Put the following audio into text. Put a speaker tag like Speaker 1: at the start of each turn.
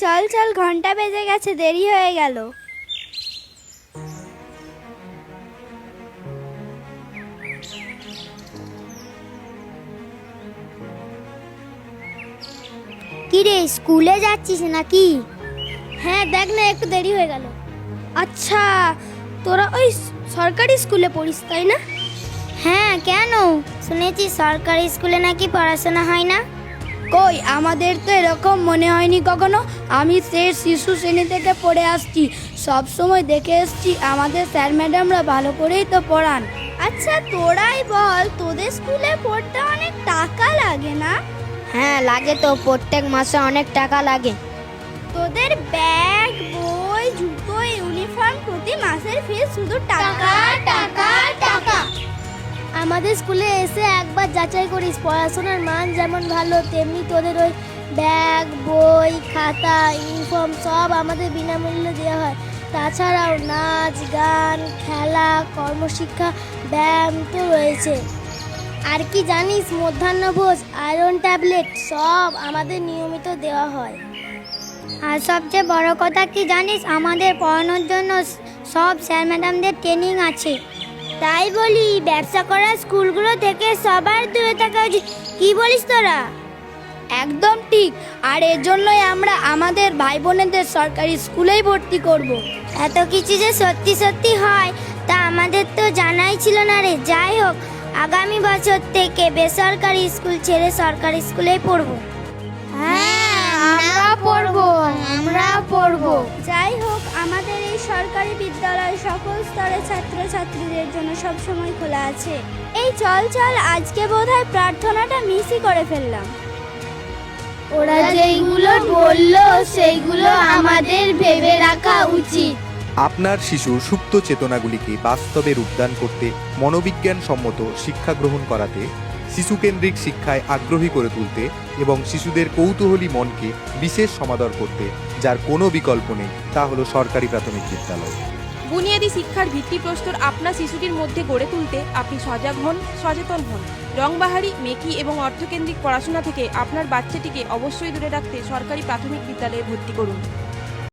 Speaker 1: চল চল, ঘন্টা বেজে গেছে, দেরি হয়ে গেল।
Speaker 2: কি রে, স্কুলে যাচ্ছিস নাকি? হ্যাঁ, দেখ না, একটু দেরি হয়ে গেল।
Speaker 1: আচ্ছা, তোরা ওই সরকারি স্কুলে পড়িস তাই না?
Speaker 2: হ্যাঁ, কেন? শুনেছি সরকারি স্কুলে নাকি পড়াশোনা হয় না।
Speaker 1: কই, আমাদের তো এরকম মনে হয়নি কখনো। আমি সেই শিশু শ্রেণী থেকে পড়ে আসছি, সব সময় দেখে এসছি আমাদের স্যার ম্যাডামরা ভালো করেই তো পড়ান। আচ্ছা তোরাই বল, তোদের স্কুলে পড়তে অনেক টাকা লাগে না?
Speaker 2: হ্যাঁ লাগে তো, প্রত্যেক মাসে অনেক টাকা লাগে।
Speaker 1: তোদের ব্যাগ, বই, জুতো, ইউনিফর্ম, প্রতি মাসের ফিস শুধু টাকা টাকা টাকা।
Speaker 2: আমাদের স্কুলে এসে একবার যাচাই করিস, পড়াশোনার মান যেমন ভালো তেমনি তোদের ওই ব্যাগ, বই, খাতা, ইউনিফর্ম সব আমাদের বিনামূল্যে দেওয়া হয়। তাছাড়াও নাচ, গান, খেলা, কর্মশিক্ষা, ব্যায়াম তো রয়েছে। আর কি জানিস, মধ্যাহ্নভোজ, আয়রন ট্যাবলেট সব আমাদের নিয়মিত দেওয়া হয়। আর সবচেয়ে বড় কথা কি জানিস, আমাদের পড়ানোর জন্য সব স্যার ম্যাডামদের ট্রেনিং আছে। তাই বলি, ব্যবসা করা স্কুলগুলো থেকে সবার দূরে থাকা উচিত। কি বলিস তোরা?
Speaker 1: একদম ঠিক, আর এর জন্যই আমরা আমাদের ভাই বোনেদের সরকারি স্কুলেই ভর্তি করব।
Speaker 2: এত কিছু যে সত্যি সত্যি হয় তা আমাদের তো জানাই ছিল না রে। যাই হোক, আগামী বছর থেকে বেসরকারি স্কুল ছেড়ে সরকারি স্কুলেই পড়বো।
Speaker 1: আমরা পড়বো। যাই হোক, আমাদের এই সরকারি বিদ্যালয় সকল স্তরের ছাত্রছাত্রীদের জন্য সব সময় খোলা আছে। এই চল চল, আজকে বোধহয় প্রার্থনাটা মিসই করে ফেললাম। ওরা যেইগুলো বললো সেইগুলো আমাদের ভেবে রাখা উচিত।
Speaker 3: আপনার শিশুর সুপ্ত চেতনাগুলিকে বাস্তবে রূপদান করতে, মনোবিজ্ঞান সম্মত শিক্ষা গ্রহণ করাতে, শিশুকেন্দ্রিক শিক্ষায় আগ্রহী করে তুলতে এবং শিশুদের কৌতূহলী মনকে বিশেষ সমাদর করতে যার কোনো বিকল্প নেই, তা হলো সরকারি প্রাথমিক বিদ্যালয়।
Speaker 4: বুনিয়াদী শিক্ষার ভিত্তিপ্রস্তর আপনার শিশুটির মধ্যে গড়ে তুলতে আপনি সজাগ হন, সচেতন হন। রংবাহারি, মেকি এবং অর্থকেন্দ্রিক পড়াশোনা থেকে আপনার বাচ্চাটিকে অবশ্যই দূরে রাখতে সরকারি প্রাথমিক বিদ্যালয়ে ভর্তি করুন।